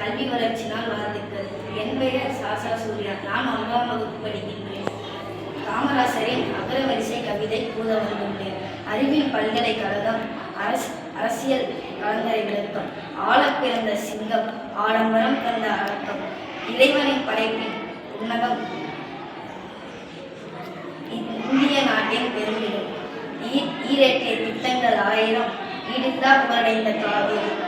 கல்வி வளர்ச்சி நாள் வாழ்த்துக்கள். என் பெயர் சாசா சூர்யா. நான் 1ஆம் வகுப்பு படிக்கின்றேன். காமராசரின் அகரவரிசை கவிதை கூற வந்துள்ளேன். அறிவியல் பல்கலைக்கழகம் அரசியல் கலங்கரை விளக்கம். ஆழப் பிறந்த சிங்கம் ஆடம்பரம் தந்த அடக்கம். இறைவனின் படைப்பின் உன்னதம் இந்திய நாட்டின் பெருமிடும். ஈரேற்றிய திட்டங்கள் 1000 ஈடுந்தா புகழடைந்த காவியம்.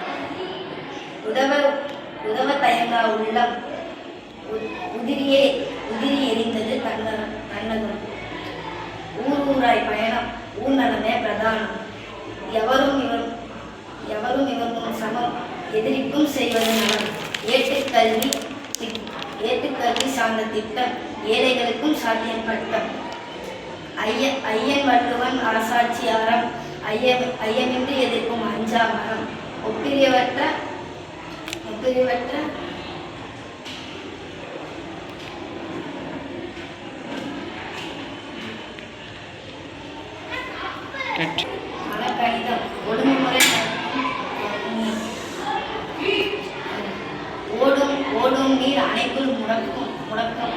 உதவ தயங்கா உள்ளம் உதிரி எரிந்தது தன்னகம். ஊராய் பயணம் ஊர்நலமே பிரதானம். எவரும் இவர் முன் சமம் எதிரிக்கும் செய்வது நலம். ஏட்டுக்கல்வி சார்ந்த திட்டம் ஏழைகளுக்கும் சாத்தியம் பட்டம். ஐயன் வள்ளுவன் அரசாட்சி அறம் ஐயமின்றி எதிர்க்கும் அஞ்சா மரம். ஒப்பிரியவற்ற மனக்கணிதம் ஒழுங்குமுறை ஓடும் நீர் அணைக்குள் முடக்கம்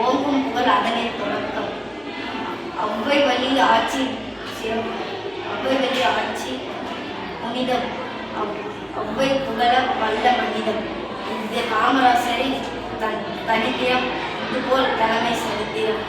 ஓங்கும் புகழ் அதனை தொடக்கம். அவ்வை வழி ஆட்சி புனிதம் அவ்வை புகழ வல்ல மனிதம். இது காமராசரின் தனித்திரம் இதுபோல் தலைமை செலுத்தியம்.